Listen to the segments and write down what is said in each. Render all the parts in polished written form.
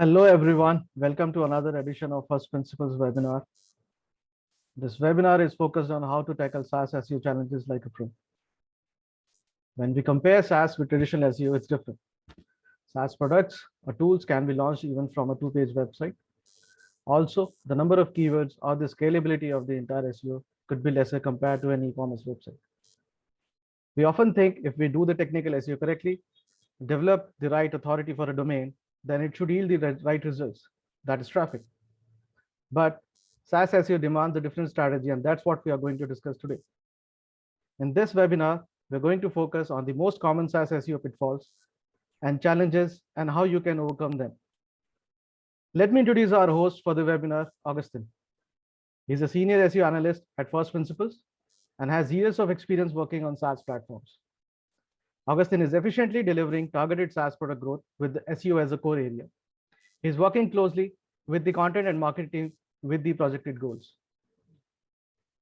Hello everyone, welcome to another edition of First Principles webinar. This webinar is focused on how to tackle SaaS SEO challenges like a pro. When we compare SaaS with traditional SEO, it's different. SaaS products or tools can be launched even from a two-page website. Also, the number of keywords or the scalability of the entire SEO could be lesser compared to an e-commerce website. We often think if we do the technical SEO correctly, develop the right authority for a domain, then it should yield the right results, that is traffic. But SaaS SEO demands a different strategy, and that's what we are going to discuss today. In this webinar, we're going to focus on the most common SaaS SEO pitfalls and challenges and how you can overcome them. Let me introduce our host for the webinar, Augustine. He's a senior SEO analyst at First Principles and has years of experience working on SaaS platforms. Augustine is efficiently delivering targeted SaaS product growth with the SEO as a core area. He's working closely with the content and marketing team with the projected goals.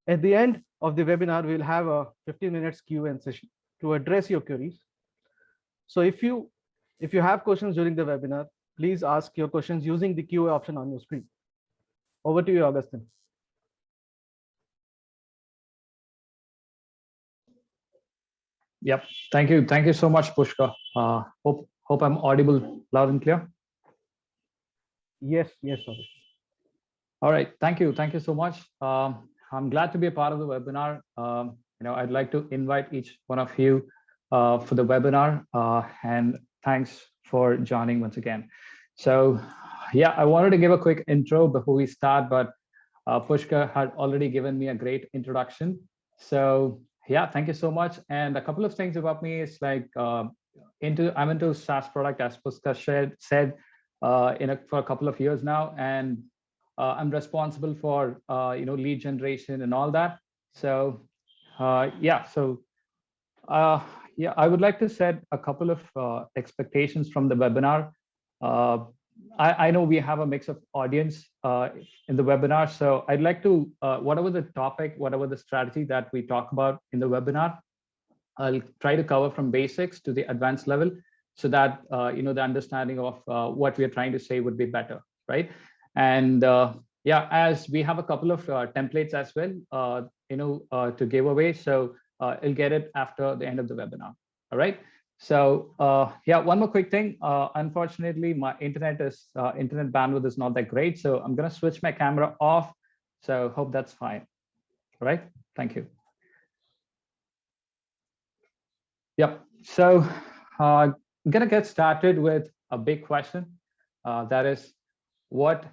At the end of the webinar, we'll have a 15 minutes Q&A session to address your queries. So if you have questions during the webinar, please ask your questions using the Q&A option on your screen. Over to you, Augustine. Yep. Thank you so much, Pushka. Hope I'm audible loud and clear. Yes, Augustine. All right. Thank you so much. I'm glad to be a part of the webinar. I'd like to invite each one of you for the webinar, and thanks for joining once again. So, yeah, I wanted to give a quick intro before we start, but Pushka had already given me a great introduction. So, yeah, thank you so much. And a couple of things about me is like I'm into SaaS product, as Pushka said, for a couple of years now, and I'm responsible for lead generation and all that. So I would like to set a couple of expectations from the webinar. I know we have a mix of audience in the webinar, so I'd like to whatever the topic, whatever the strategy that we talk about in the webinar, I'll try to cover from basics to the advanced level, so that the understanding of what we are trying to say would be better, right? And as we have a couple of templates as well, to give away, so I'll get it after the end of the webinar. All right. So one more quick thing. Unfortunately, my internet bandwidth is not that great, so I'm going to switch my camera off. So hope that's fine. All right. Thank you. Yep. So I'm going to get started with a big question. That is, what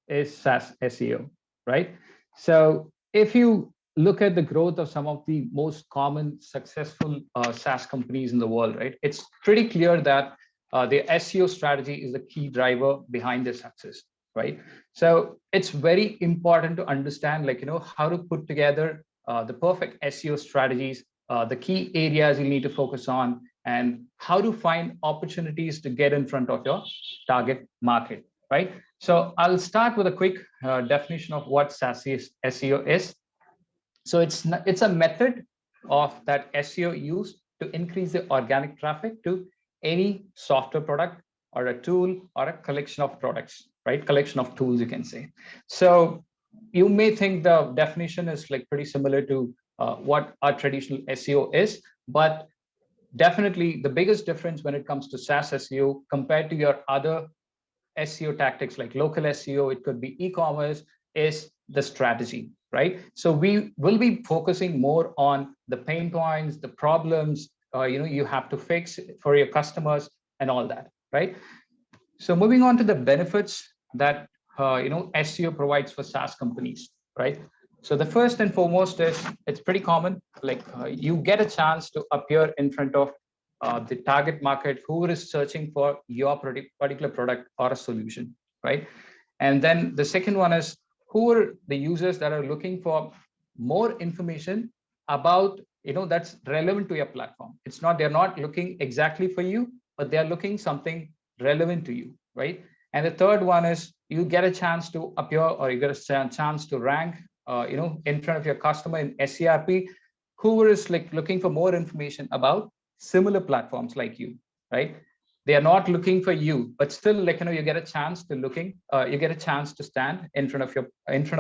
is SaaS SEO, right? So if you look at the growth of some of the most common successful SaaS companies in the world, right? It's pretty clear that the SEO strategy is the key driver behind their success, right? So it's very important to understand, how to put together the perfect SEO strategies, the key areas you need to focus on, and how to find opportunities to get in front of your target market, right? So I'll start with a quick definition of what SaaS SEO is. So it's a method of that SEO used to increase the organic traffic to any software product or a tool or a collection of products, right? Collection of tools, you can say. So you may think the definition is pretty similar to what our traditional SEO is, but definitely the biggest difference when it comes to SaaS SEO compared to your other SEO tactics like local SEO, it could be e-commerce, is the strategy, right? So we will be focusing more on the pain points, the problems, you have to fix for your customers and all that, right? So moving on to the benefits that SEO provides for SaaS companies, right? So the first and foremost is it's pretty common, you get a chance to appear in front of the target market who is searching for your particular product or a solution, right? And then the second one is who are the users that are looking for more information about, that's relevant to your platform. They're not looking exactly for you, but they're looking something relevant to you, right? And the third one is you get a chance to appear, or you get a chance to rank, in front of your customer in SERP, who is looking for more information about similar platforms like you, right? they are not looking for you, but still, like, you get a chance to you get a chance to stand in front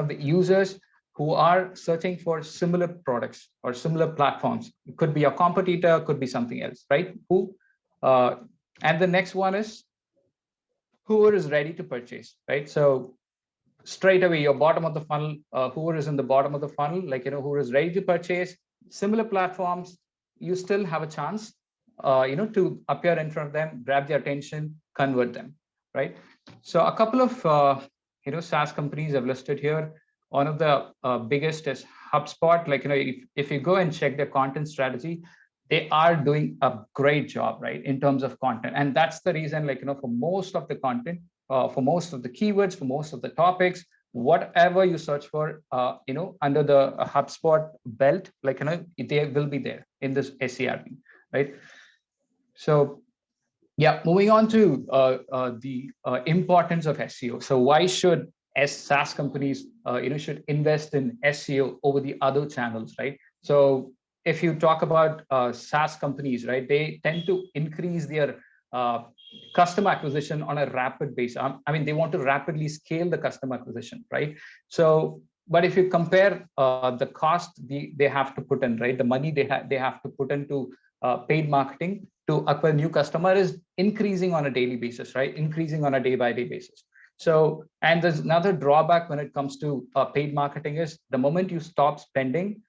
of the users who are searching for similar products or similar platforms. It could be a competitor, could be something else, right? And the next one is whoever is ready to purchase, right? So straight away, your bottom of the funnel, whoever is in the bottom of the funnel, like, who is ready to purchase similar platforms, you still have a chance, to appear in front of them, grab their attention, convert them, right? So a couple of, SaaS companies I've listed here. One of the biggest is HubSpot. Like, if you go and check their content strategy, they are doing a great job, right, in terms of content. And that's the reason, like, for most of the content, for most of the keywords, for most of the topics, whatever you search for, under the HubSpot belt, like, they will be there in this SERP, right? So, yeah, moving on to the importance of SEO. So why should SaaS companies, should invest in SEO over the other channels, right? So if you talk about SaaS companies, right, they tend to increase their customer acquisition on a rapid basis. I mean, they want to rapidly scale the customer acquisition, right? So, but if you compare the cost they have to put in, right, the money they have to put into paid marketing to acquire new customer is increasing on a daily basis, right? Increasing on a day-by-day basis. So, and there's another drawback when it comes to paid marketing is the moment you stop spending,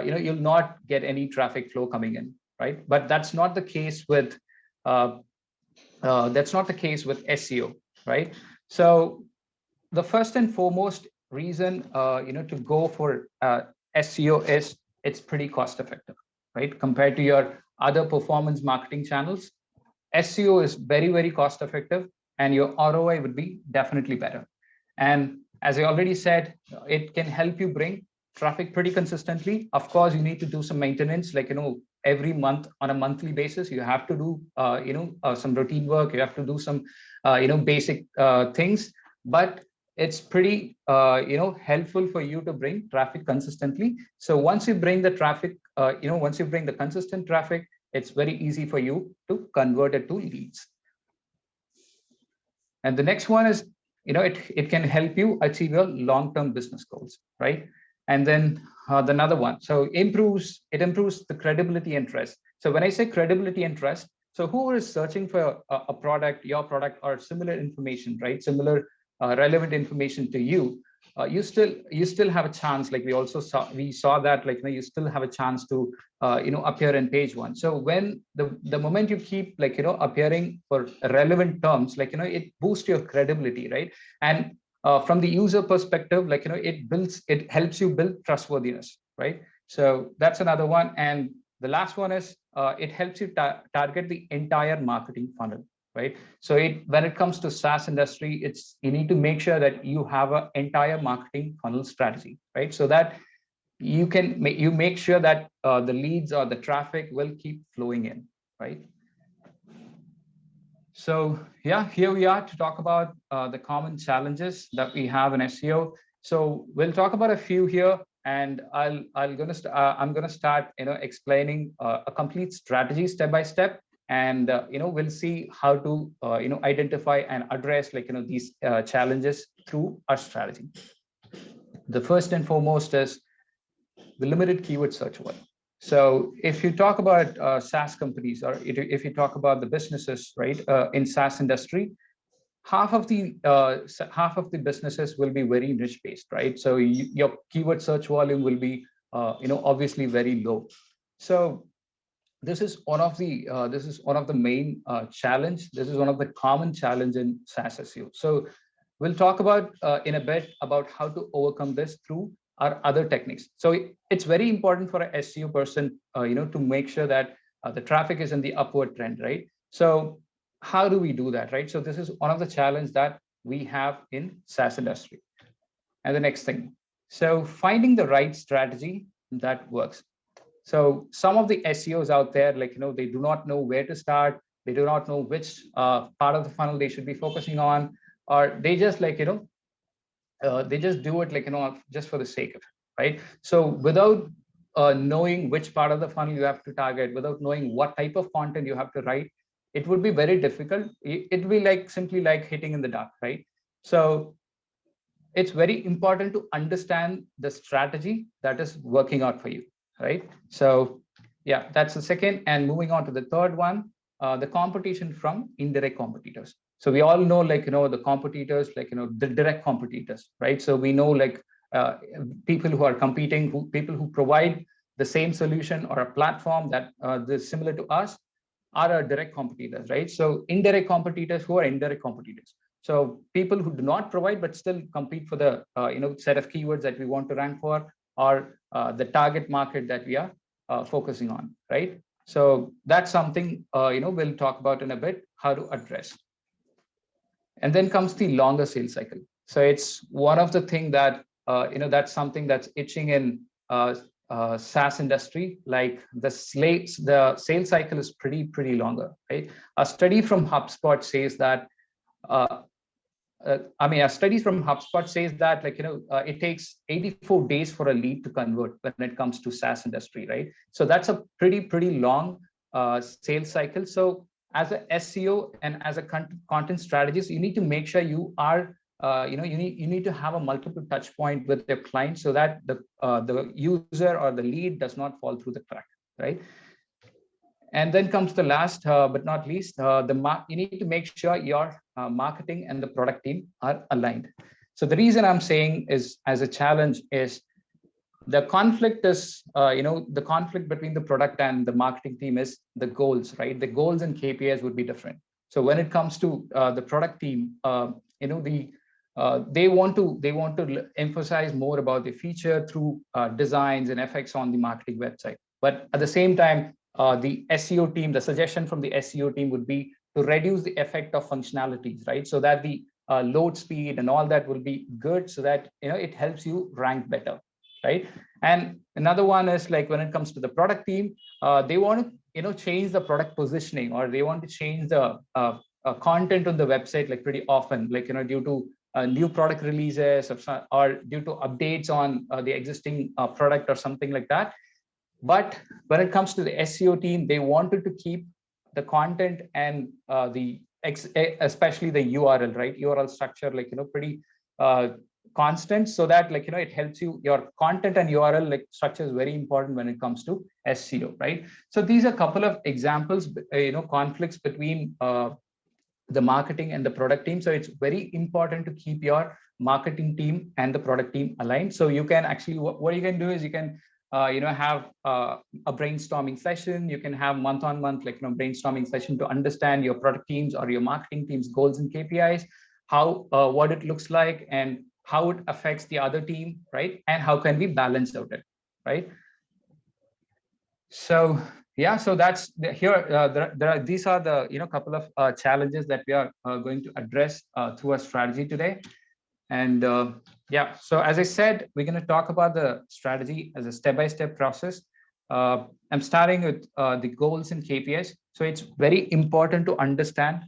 you'll not get any traffic flow coming in, right? But that's not the case with SEO, right? So the first and foremost reason, to go for SEO is it's pretty cost effective, right? Compared to your other performance marketing channels, SEO is very, very cost effective, and your ROI would be definitely better. And as I already said, it can help you bring traffic pretty consistently. Of course, you need to do some maintenance, like, every month on a monthly basis, you have to do, some routine work. You have to do some, basic things, but it's pretty, helpful for you to bring traffic consistently. So once you bring the traffic, once you bring the consistent traffic, it's very easy for you to convert it to leads. And the next one is, it can help you achieve your long-term business goals, right? And then another one, so it improves the credibility and trust. So when I say credibility and trust, so who is searching for a product, your product, or similar information, right? Similar relevant information to you, you still have a chance. Like we saw that, like, you still have a chance to appear in page one. So when the moment you keep, like, appearing for relevant terms, like, it boosts your credibility, right? And from the user perspective, like, it helps you build trustworthiness, right? So that's another one. And the last one is it helps you target the entire marketing funnel, right? So when it comes to SaaS industry, you need to make sure that you have an entire marketing funnel strategy, right? So that you make sure that the leads or the traffic will keep flowing in, right? So yeah, here we are to talk about the common challenges that we have in SEO. So we'll talk about a few here, and I'm gonna start explaining a complete strategy step by step, and we'll see how to identify and address, like, these challenges through our strategy. The first and foremost is the limited keyword search volume. So if you talk about SaaS companies, or if you talk about the businesses, right, in SaaS industry, half of the businesses will be very niche based, right? So your keyword search volume will be obviously very low. So this is one of the main challenge. This is one of the common challenge in SaaS SEO. So we'll talk about in a bit about how to overcome this through our other techniques. So it's very important for a SEO person, to make sure that the traffic is in the upward trend, right? So how do we do that, right? So this is one of the challenges that we have in SaaS industry. And the next thing, so finding the right strategy that works. So some of the SEOs out there, like, they do not know where to start. They do not know which part of the funnel they should be focusing on, or they just, like, they just do it, like, just for the sake of it, right? So without knowing which part of the funnel you have to target, without knowing what type of content you have to write, it would be very difficult. It will be like simply like hitting in the dark, right? So it's very important to understand the strategy that is working out for you, right? So yeah, that's the second. And moving on to the third one, the competition from indirect competitors. So we all know, like, the competitors, like, the direct competitors, right? So we know, like, people who are competing, people who provide the same solution or a platform that is similar to us are our direct competitors, right? So indirect competitors, who are indirect competitors? So people who do not provide but still compete for the set of keywords that we want to rank for, or the target market that we are focusing on, right? So that's something we'll talk about in a bit, how to address. And then comes the longer sales cycle. So it's one of the things that that's something that's itching in SaaS industry. Like the sales cycle is pretty longer, right? A study from HubSpot says that a study from HubSpot says that, like, it takes 84 days for a lead to convert when it comes to SaaS industry, right? So that's a pretty long sales cycle. So as a SEO and as a content strategist, you need to make sure you are, you need to have a multiple touch point with your client so that the user or the lead does not fall through the crack, right? And then comes the last but not least, you need to make sure your marketing and the product team are aligned. So the reason I'm saying is as a challenge is the conflict is, the conflict between the product and the marketing team is the goals, right? The goals and KPIs would be different. So when it comes to the product team, they want to emphasize more about the feature through designs and effects on the marketing website. But at the same time, the SEO team, the suggestion from the SEO team would be to reduce the effect of functionalities, right? So that the load speed and all that will be good, so that it helps you rank better, right? And another one is, like, when it comes to the product team, they want to change the product positioning, or they want to change the content on the website, like, pretty often, like, due to new product releases or due to updates on the existing product or something like that. But when it comes to the SEO team, they wanted to keep the content and especially the URL, right? URL structure, like, pretty constant, so that, like, it helps you, your content and URL, like, structure is very important when it comes to SEO, right? So these are a couple of examples, conflicts between the marketing and the product team. So it's very important to keep your marketing team and the product team aligned. So you can actually, what you can do is you can have a brainstorming session. You can have month-on-month, like, brainstorming session to understand your product teams or your marketing team's goals and KPIs, how what it looks like, and how it affects the other team, right? And how can we balance out it, right? So yeah, so that's here. These are the couple of challenges that we are going to address through our strategy today. And yeah, so as I said, we're going to talk about the strategy as a step-by-step process. I'm starting with the goals and KPIs. So it's very important to understand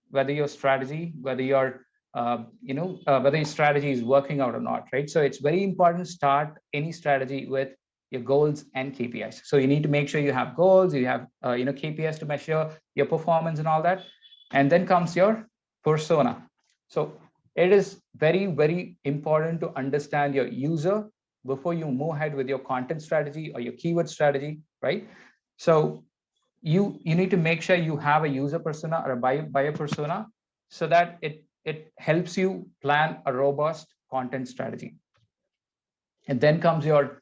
whether your strategy, whether your whether your strategy is working out or not, right? So it's very important to start any strategy with your goals and KPIs. So you need to make sure you have goals, you have KPIs to measure your performance and all that. And then comes your persona. So it is very important to understand your user before you move ahead with your content strategy or your keyword strategy, right? So you need to make sure you have a user persona or a buyer persona, so that it helps you plan a robust content strategy. And then comes your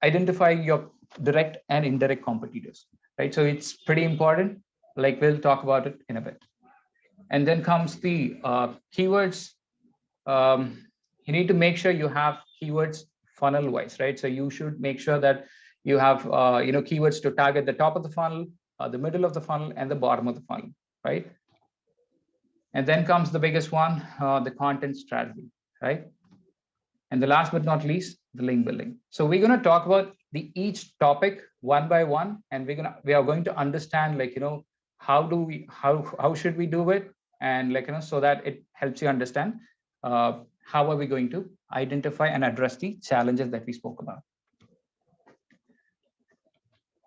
identifying your direct and indirect competitors, right? So it's pretty important, like, we'll talk about it in a bit. And then comes the keywords. You need to make sure you have keywords funnel wise, right? So you should make sure that you have keywords to target the top of the funnel, the middle of the funnel, and the bottom of the funnel, right? And then comes the biggest one, the content strategy, right? And the last but not least, the link building. So we're going to talk about each topic one by one, and we are going to understand, like, how should we do it, and, like, so that it helps you understand how are we going to identify and address the challenges that we spoke about.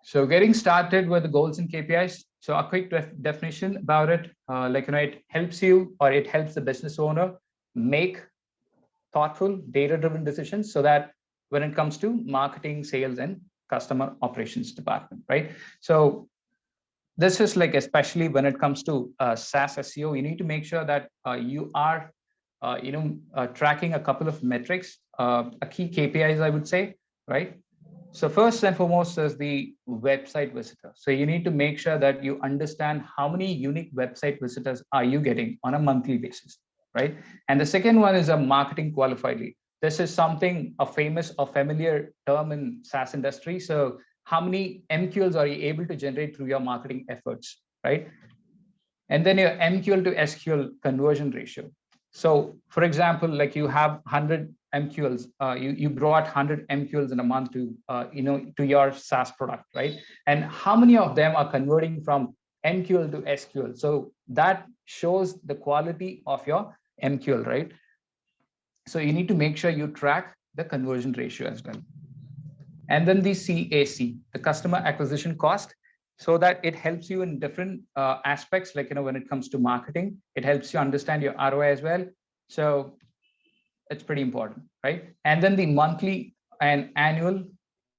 So getting started with the goals and KPIs. So a quick definition about it, it helps you, or it helps the business owner make thoughtful, data-driven decisions so that when it comes to marketing, sales, and customer operations department, right? So this is like, especially when it comes to SaaS SEO, you need to make sure that you are, tracking a couple of metrics, a key KPIs, I would say, right? So first and foremost is the website visitor. So you need to make sure that you understand how many unique website visitors are you getting on a monthly basis, right? And the second one is a marketing qualified lead. This is something, a famous or familiar term in SaaS industry. So how many MQLs are you able to generate through your marketing efforts, right? And then your MQL to SQL conversion ratio. So for example, like you have 100 MQLs, you brought 100 MQLs in a month to, to your SaaS product, right? And how many of them are converting from MQL to SQL? So that shows the quality of your MQL, right? So you need to make sure you track the conversion ratio as well. And then the CAC, the customer acquisition cost, so that it helps you in different aspects, like, when it comes to marketing, it helps you understand your ROI as well. So it's pretty important, right? And then the monthly and annual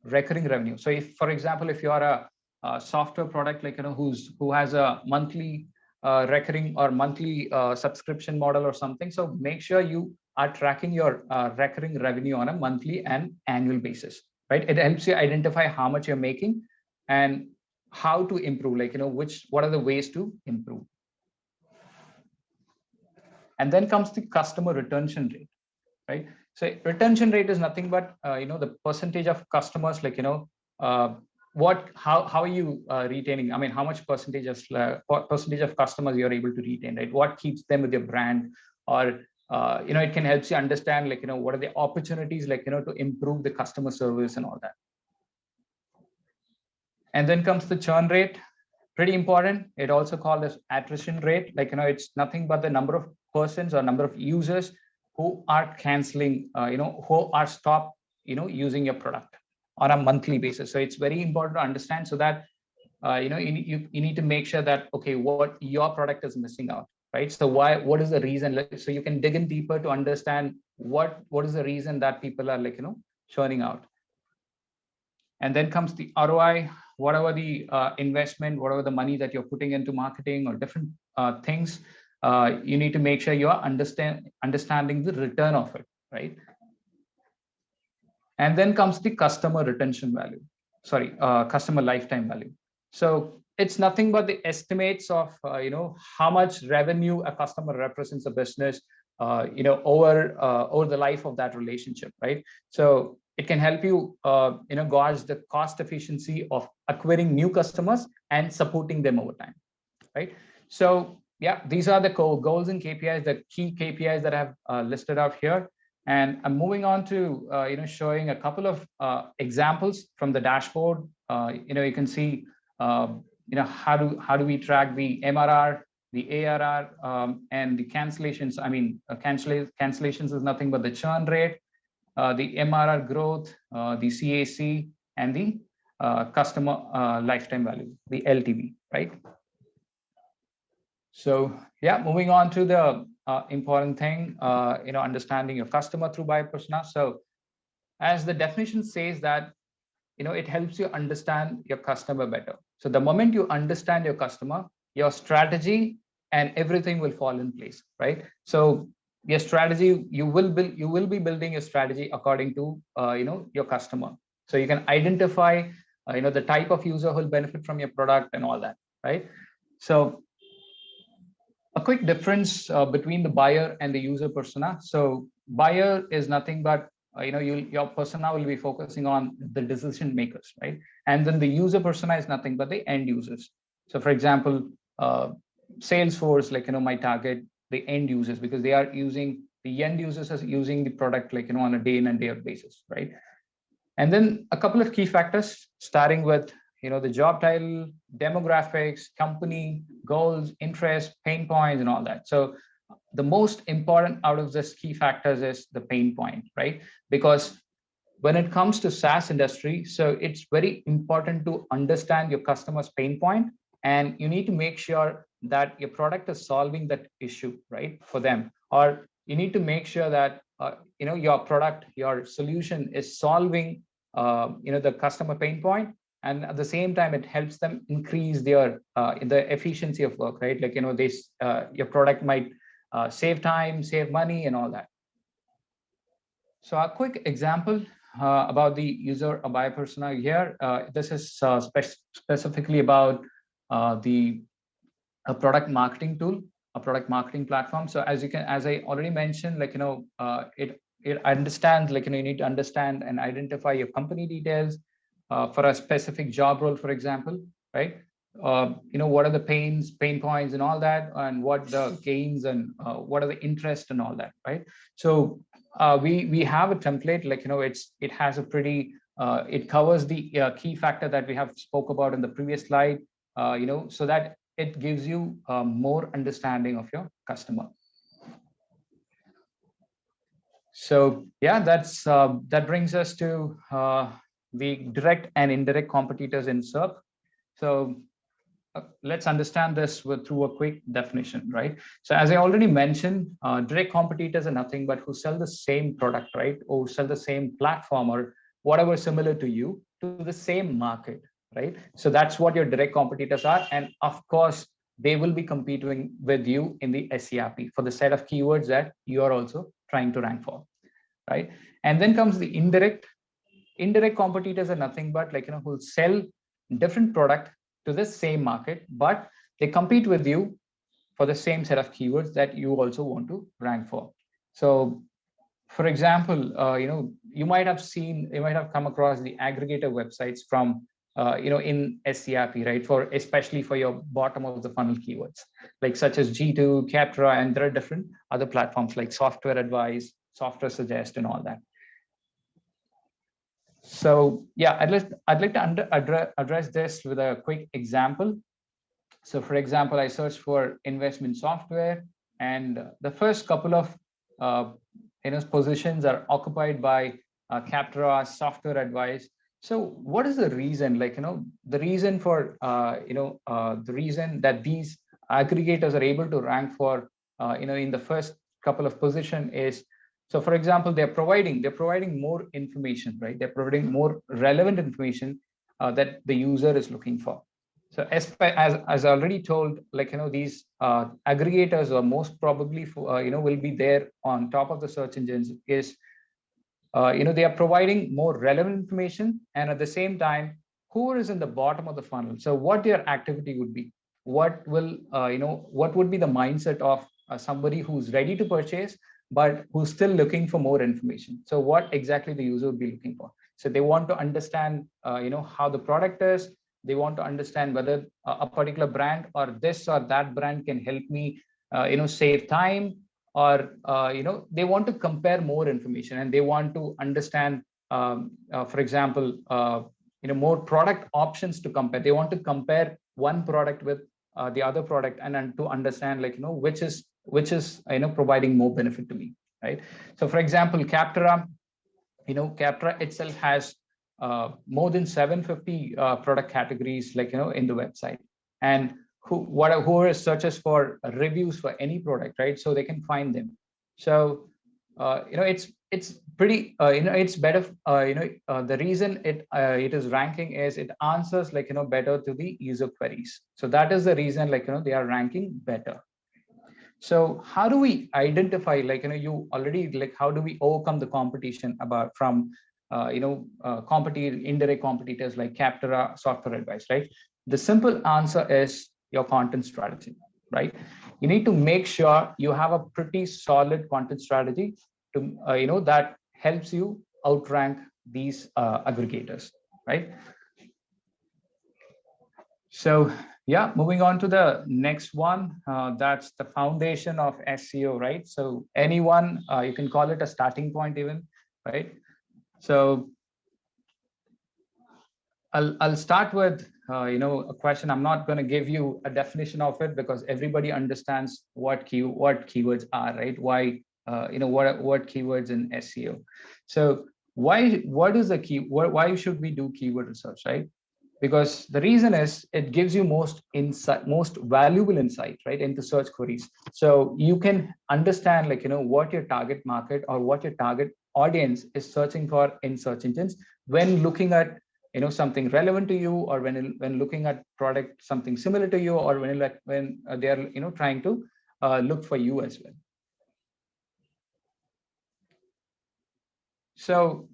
recurring revenue. So if, for example, if you are a software product, like, who has a monthly recurring or monthly subscription model or something, so make sure you are tracking your recurring revenue on a monthly and annual basis, right? It helps you identify how much you're making and how to improve, like, what are the ways to improve. And then comes the customer retention rate, right? So retention rate is nothing but, the percentage of customers, like, how are you retaining? I mean, how much percentage of customers you're able to retain, right? What keeps them with your brand? Or it can help you understand, like, what are the opportunities, like, to improve the customer service and all that. And then comes the churn rate, pretty important. It also called as attrition rate. Like, it's nothing but the number of persons or number of users who are canceling, who are stopped, using your product on a monthly basis. So it's very important to understand, so that, you need to make sure that, okay, what your product is missing out, right? So what is the reason? So you can dig in deeper to understand what is the reason that people are, like, churning out. And then comes the ROI, whatever the investment, whatever the money that you're putting into marketing or different things, you need to make sure you are understanding the return of it, right? And then comes the customer retention value, customer lifetime value. So it's nothing but the estimates of, how much revenue a customer represents a business, over the life of that relationship, right? So it can help you, gauge the cost efficiency of acquiring new customers and supporting them over time, right? So yeah, these are the goals and KPIs, the key KPIs that I have listed out here. And I'm moving on to, showing a couple of examples from the dashboard. You can see, how do we track the MRR, the ARR, and the cancellations. I mean, cancellations is nothing but the churn rate, the MRR growth, the CAC, and the customer lifetime value, the LTV, right? So yeah, moving on to the important thing, understanding your customer through buyer persona. So as the definition says that, it helps you understand your customer better. So the moment you understand your customer, your strategy and everything will fall in place, right? So your strategy, you will be building a strategy according to, your customer. So you can identify, the type of user who will benefit from your product and all that, right? So a quick difference between the buyer and the user persona. So buyer is nothing but, your persona will be focusing on the decision makers, right? And then the user persona is nothing but the end users. So for example, Salesforce, like, my target, the end users, because they are using, the end users are using the product, like, on a day in and day out basis, right? And then a couple of key factors, starting with, the job title, demographics, company, goals, interests, pain points, and all that. So the most important out of this key factors is the pain point, right? Because when it comes to SaaS industry, so it's very important to understand your customer's pain point and you need to make sure that your product is solving that issue, right, for them, or you need to make sure that your product, your solution is solving the customer pain point, and at the same time it helps them increase their the efficiency of work, right? Like this your product might save time, save money, and all that. So a quick example about the user or buyer persona here. This is specifically about the a product marketing tool, a product marketing platform. So as I already mentioned, it understands, you need to understand and identify your company details for a specific job role, for example, right? What are the pain points and all that, and what the gains and what are the interests and all that, right? So we have a template, it has a pretty it covers the key factor that we have spoke about in the previous slide, so that it gives you more understanding of your customer. So yeah, that brings us to the direct and indirect competitors in SERP. So let's understand this through a quick definition, right? So as I already mentioned, direct competitors are nothing but who sell the same product, right, or sell the same platform or whatever similar to you to the same market, right? So that's what your direct competitors are, and of course they will be competing with you in the SERP for the set of keywords that you are also trying to rank for, right? And then comes the indirect competitors are nothing but who sell different product to the same market, but they compete with you for the same set of keywords that you also want to rank for. So for example, you might have come across the aggregator websites from in SERP, right, especially for your bottom of the funnel keywords, like such as G2, Captra, and there are different other platforms like Software Advice, Software Suggest, and all that. So yeah, I'd like to address this with a quick example. So for example, I searched for investment software, and the first couple of positions are occupied by Captra, Software Advice. So what is the reason? The reason for the reason that these aggregators are able to rank for in the first couple of position is, so for example, they're providing more information, right? They're providing more relevant information that the user is looking for. So as I already told, these aggregators are most probably will be there on top of the search engines is they are providing more relevant information, and at the same time, who is in the bottom of the funnel. So what their activity would be, what would be the mindset of somebody who's ready to purchase but who's still looking for more information. So what exactly the user would be looking for. So they want to understand how the product is. They want to understand whether a particular brand or this or that brand can help me save time, or they want to compare more information, and they want to understand for example more product options to compare. They want to compare one product with the other product, and to understand which is providing more benefit to me, right? So for example, Captra itself has more than 750 product categories in the website, and who searches for reviews for any product, right? So they can find them. So it's pretty it's better. The reason it is ranking is it answers better to the user queries. So that is the reason they are ranking better. So how do we identify you already how do we overcome the competition from indirect competitors like Captura, Software Advice, right? The simple answer is your content strategy, right? You need to make sure you have a pretty solid content strategy to that helps you outrank these aggregators, right? So yeah, moving on to the next one, that's the foundation of SEO, right? So anyone, you can call it a starting point even, right? So I'll start with a question. I'm not going to give you a definition of it because everybody understands what keywords are, right? Why what keywords in SEO. So why should we do keyword research, right? because the reason is it gives you most insight, most valuable insight, right, into search queries. So you can understand, like, what your target market or what your target audience is searching for in search engines when looking at, something relevant to you, or when looking at product something similar to you, or when they are, trying to look for you as well. So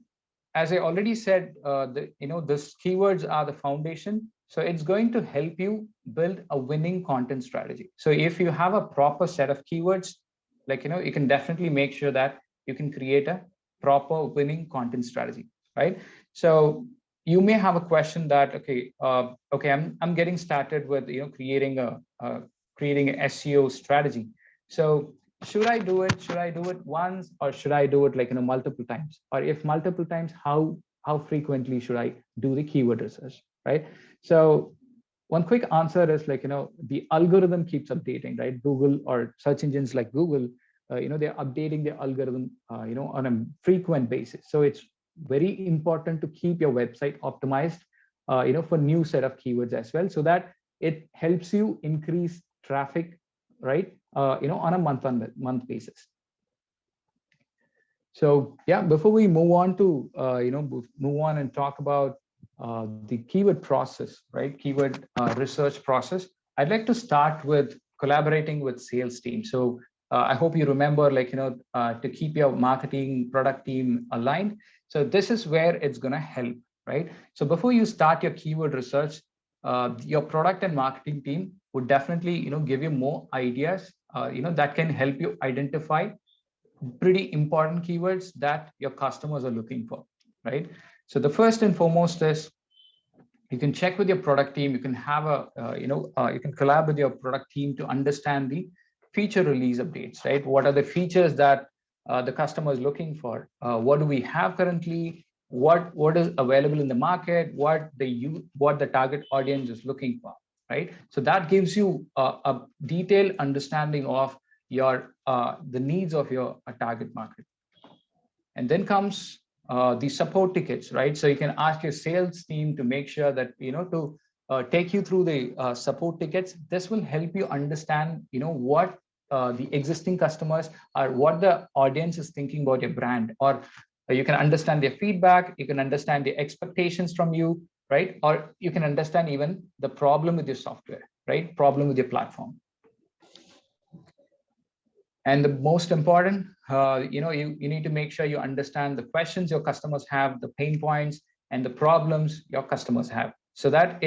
as I already said, this keywords are the foundation. So it's going to help you build a winning content strategy. So if you have a proper set of keywords, like, you can definitely make sure that you can create a proper winning content strategy, right? So you may have a question that, okay, I'm getting started with, creating an SEO strategy. So should I do it? Should I do it once, or should I do it, like, multiple times? Or if multiple times, how frequently should I do the keyword research, right? So one quick answer is, like, the algorithm keeps updating, right? Google or search engines like Google, they're updating their algorithm, on a frequent basis. So it's very important to keep your website optimized, for new set of keywords as well, so that it helps you increase traffic, right? On a month-on-month basis. So yeah, before we move on to, move on and talk about the keyword process, right? Keyword research process. I'd like to start with collaborating with sales team. So I hope you remember, like, to keep your marketing product team aligned. So this is where it's going to help, right? So before you start your keyword research, your product and marketing team would definitely, give you more ideas, that can help you identify pretty important keywords that your customers are looking for, right? So the first and foremost is, you can check with your product team. You can have you can collab with your product team to understand the feature release updates, right? What are the features that the customer is looking for? What do we have currently? What is available in the market? What the target audience is looking for, right? So that gives you a detailed understanding of your the needs of your target market. And then comes the support tickets, right? So you can ask your sales team to make sure that, to take you through the support tickets. This will help you understand, what the existing customers or what the audience is thinking about your brand, or you can understand their feedback, you can understand the expectations from you, right? Or you can understand even the problem with your software, right? Problem with your platform. And the most important, you need to make sure you understand the questions your customers have, the pain points, and the problems your customers have, so that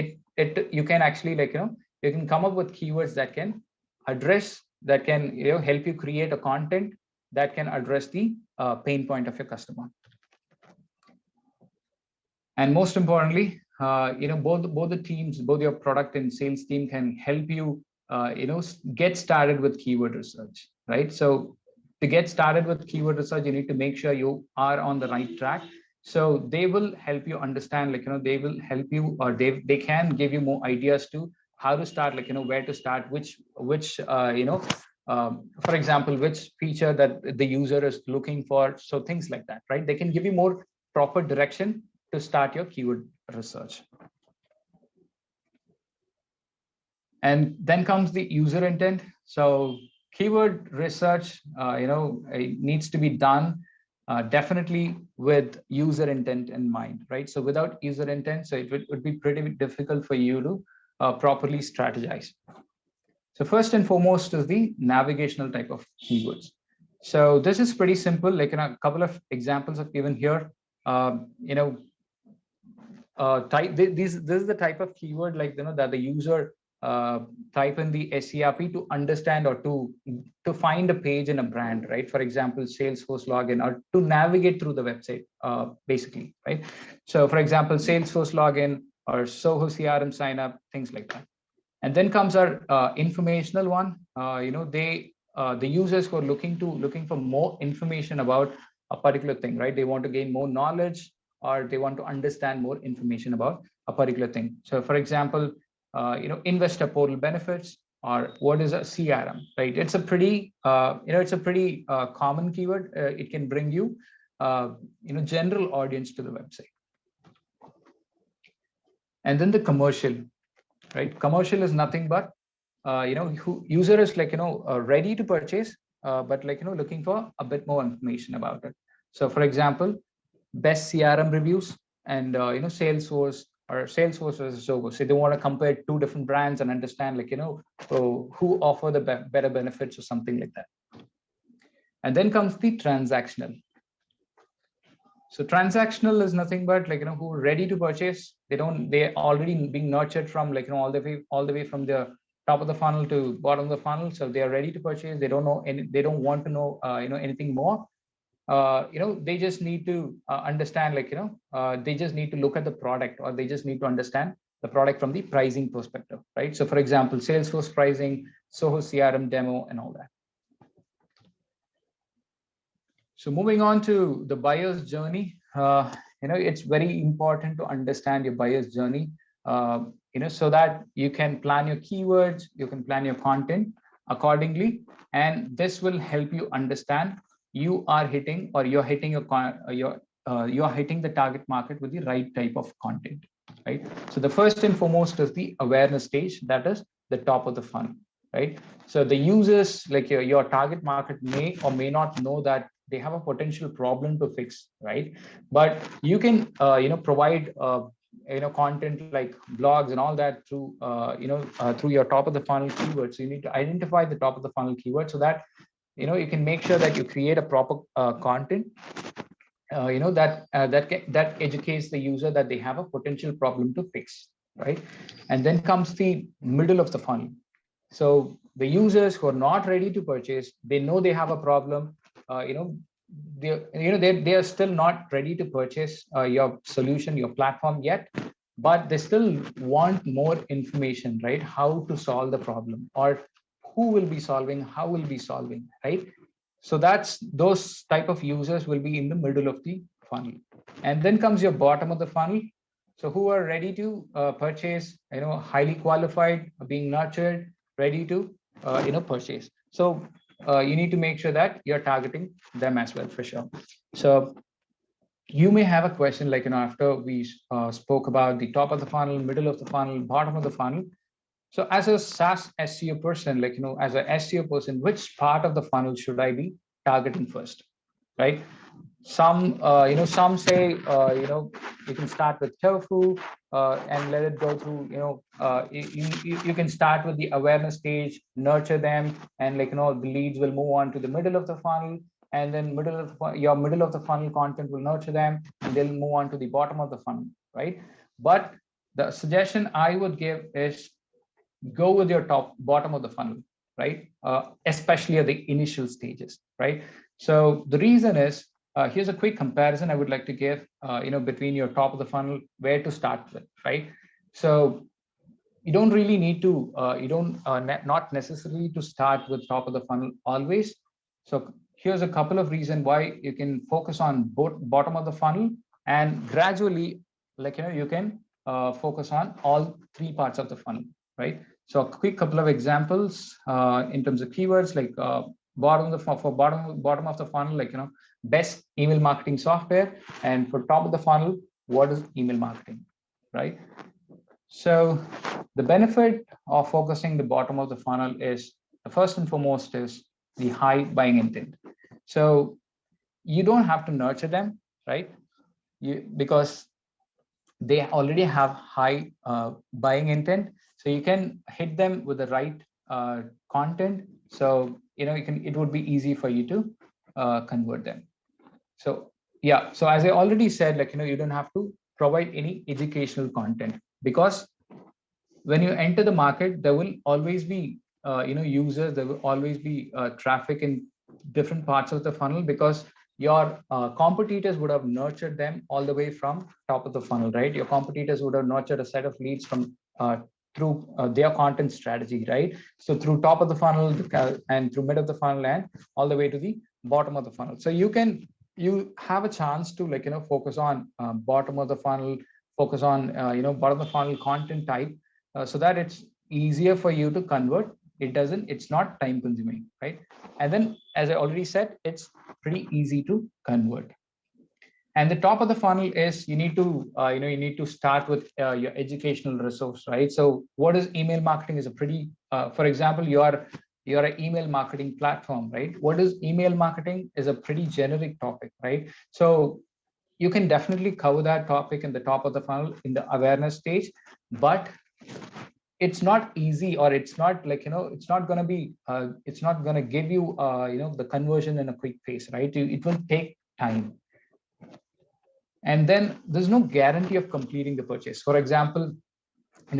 you can actually, like, you can come up with keywords that can address, that can, help you create a content that can address the pain point of your customer. And most importantly, both the teams, both your product and sales team, can help you, get started with keyword research, right? So to get started with keyword research, you need to make sure you are on the right track. So they will help you understand, like, they will help you, or they can give you more ideas to how to start, like, where to start, which for example, which feature that the user is looking for. So things like that, right? They can give you more proper direction to start your keyword research. And then comes the user intent. So keyword research, it needs to be done definitely with user intent in mind, right? So without user intent, so it would be pretty difficult for you to properly strategize. So first and foremost is the navigational type of keywords. So this is pretty simple. Like, a couple of examples I've given here. This is the type of keyword, like, that the user type in the SERP to understand, or to find a page in a brand, right? For example, Salesforce login, or to navigate through the website, basically, right? So for example, Salesforce login or Soho CRM sign up, things like that. And then comes our informational one. The users who are looking for more information about a particular thing, right? They want to gain more knowledge, or they want to understand more information about a particular thing. So for example, investor portal benefits, or what is a CRM, right? It's a pretty common keyword. It can bring you general audience to the website. And then the commercial, right? Commercial is nothing but, who user is ready to purchase, but looking for a bit more information about it. So for example, best CRM reviews and Salesforce or Salesforce versus Zoho. So they want to compare two different brands and understand who offer the better benefits or something like that. And then comes the transactional. So transactional is nothing but who are ready to purchase. They're already being nurtured from all the way from the top of the funnel to bottom of the funnel. So they are ready to purchase. They don't know they don't want to know anything more. They just need to understand they just need to look at the product, or they just need to understand the product from the pricing perspective, right? So for example, Salesforce pricing, Soho CRM demo, and all that. So moving on to the buyer's journey, it's very important to understand your buyer's journey, so that you can plan your keywords, you can plan your content accordingly, and this will help you understand you are hitting, or you're hitting you're hitting the target market with the right type of content, right? So the first and foremost is the awareness stage, that is the top of the funnel, right? So the users, like your target market, may or may not know that they have a potential problem to fix, right? But you can provide content like blogs and all that through through your top of the funnel keywords. So you need to identify the top of the funnel keyword, so that you can make sure that you create a proper content that educates the user that they have a potential problem to fix, right? And then comes the middle of the funnel. So the users who are not ready to purchase, they know they have a problem, they are still not ready to purchase your solution, your platform yet, but they still want more information, right? How to solve the problem, or who will be solving, how will be solving, right? So that's those type of users will be in the middle of the funnel. And then comes your bottom of the funnel. So who are ready to purchase, highly qualified, being nurtured, ready to purchase. So you need to make sure that you're targeting them as well, for sure. So you may have a question like, after we spoke about the top of the funnel, middle of the funnel, bottom of the funnel. So as a SaaS SEO person, as a SEO person, which part of the funnel should I be targeting first, right? Some, some say, you can start with ToFu and let it go through, you can start with the awareness stage, nurture them, and the leads will move on to the middle of the funnel, and then your middle of the funnel content will nurture them, and they'll move on to the bottom of the funnel, right? But the suggestion I would give is go with your bottom of the funnel, right? Especially at the initial stages, right? So the reason is, here's a quick comparison I would like to give, between your top of the funnel, where to start with, right? So you don't really need to, not necessarily to start with top of the funnel always. So here's a couple of reasons why you can focus on both bottom of the funnel, and gradually, you can focus on all three parts of the funnel, right? So a quick couple of examples in terms of keywords, like bottom of the funnel, best email marketing software, and for top of the funnel, what is email marketing, right? So the benefit of focusing the bottom of the funnel is, the first and foremost is the high buying intent. So you don't have to nurture them, right? Because they already have high buying intent, so you can hit them with the right content. So it would be easy for you to convert them. So yeah, so as I already said, you don't have to provide any educational content, because when you enter the market, there will always be users, there will always be traffic in different parts of the funnel, because your competitors would have nurtured them all the way from top of the funnel, right? Your competitors would have nurtured a set of leads from through their content strategy, right? So through top of the funnel and through mid of the funnel and all the way to the bottom of the funnel. So you have a chance to focus on bottom of the funnel, focus on bottom of the funnel content type, so that it's easier for you to convert. It's not time consuming, right? And then, as I already said, it's pretty easy to convert. And the top of the funnel is you need to start with your educational resource, right? So what is email marketing is a pretty, for example, you're an email marketing platform, right? What is email marketing is a pretty generic topic, right? So you can definitely cover that topic in the top of the funnel in the awareness stage, but it's not easy, or it's not like, it's not going to be, it's not going to give you, the conversion in a quick pace, right? It will take time. And then there's no guarantee of completing the purchase. For example,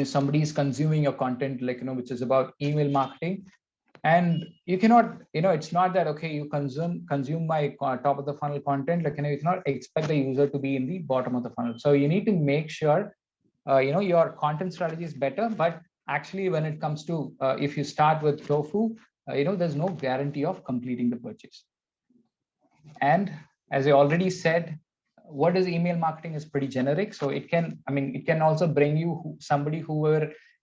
somebody is consuming your content, like, which is about email marketing, and you cannot, it's not that, okay, you consume my top of the funnel content, like, you cannot expect the user to be in the bottom of the funnel. So you need to make sure, your content strategy is better. But actually, when it comes to, if you start with ToFu, there's no guarantee of completing the purchase. And as I already said, what is email marketing is pretty generic. So it can also bring you somebody who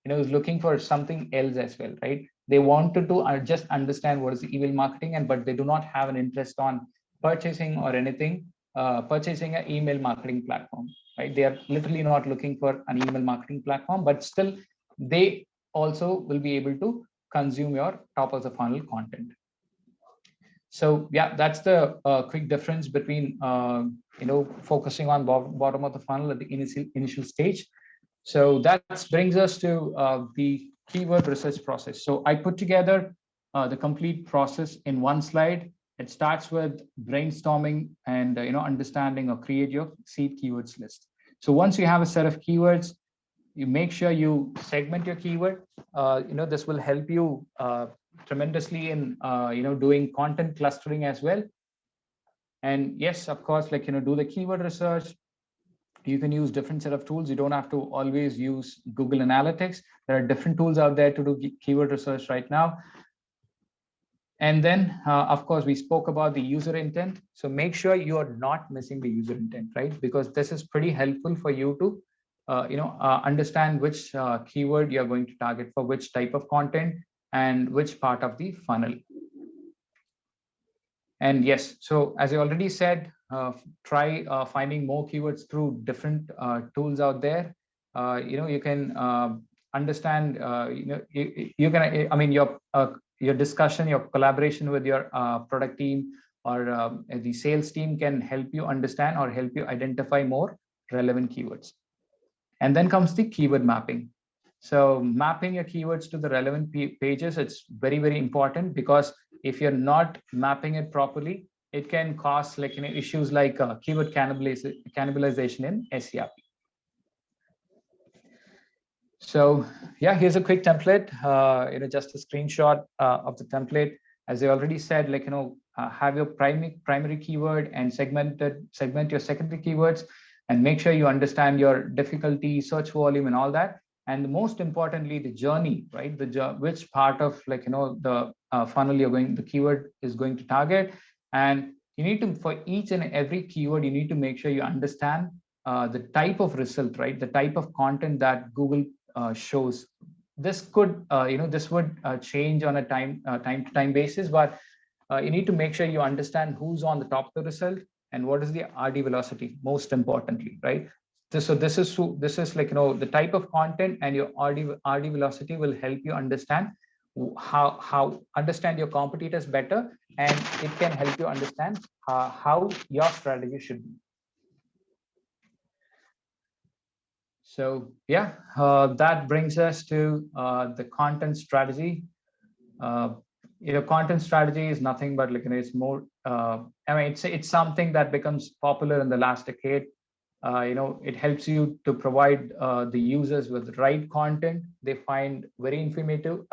is looking for something else as well, right? They wanted to just understand what is email marketing, but they do not have an interest on purchasing or anything, purchasing an email marketing platform, right? They are literally not looking for an email marketing platform, but still they also will be able to consume your top of the funnel content. So yeah, that's the quick difference between focusing on bottom of the funnel at the initial stage. So that brings us to the keyword research process. So I put together the complete process in one slide. It starts with brainstorming and understanding or create your seed keywords list. So once you have a set of keywords, you make sure you segment your keyword. This will help you tremendously in doing content clustering as well. And yes, of course, like, do the keyword research. You can use different set of tools. You don't have to always use Google Analytics. There are different tools out there to do keyword research right now. And then, of course, we spoke about the user intent. So make sure you are not missing the user intent, right? Because this is pretty helpful for you to understand which keyword you're going to target for which type of content and which part of the funnel. And yes, so as I already said, try finding more keywords through different tools out there. You can understand, you're gonna, your discussion, your collaboration with your product team or the sales team can help you understand or help you identify more relevant keywords. And then comes the keyword mapping. So mapping your keywords to the relevant pages, it's very, very important, because if you're not mapping it properly, it can cause issues like keyword cannibalization in SEO. So yeah, here's a quick template, just a screenshot of the template. As I already said, have your primary keyword and segment your secondary keywords, and make sure you understand your difficulty, search volume, and all that. And most importantly, the journey, right? Which part of the funnel the keyword is going to target. And you need to, for each and every keyword, you need to make sure you understand the type of result, right? The type of content that Google shows. This could, this would change on a time to time basis, but you need to make sure you understand who's on the top of the result and what is the RD velocity, most importantly, right? So this is the type of content, and your RD velocity will help you understand how understand your competitors better, and it can help you understand how your strategy should be. So yeah, that brings us to the content strategy. Content strategy is nothing but it's more. It's something that becomes popular in the last decade. It helps you to provide the users with the right content they find very informative,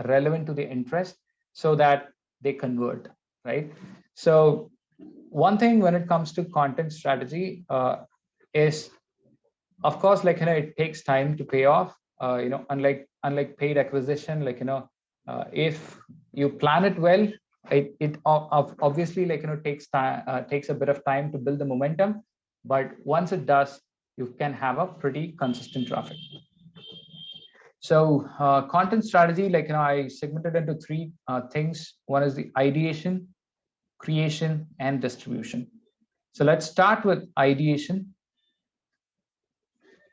relevant to their interest, so that they convert, right? So one thing when it comes to content strategy is, of course, it takes time to pay off. Unlike paid acquisition, if you plan it well, it obviously takes a bit of time to build the momentum. But once it does, you can have a pretty consistent traffic. So content strategy, I segmented into three things. One is the ideation, creation, and distribution. So let's start with ideation.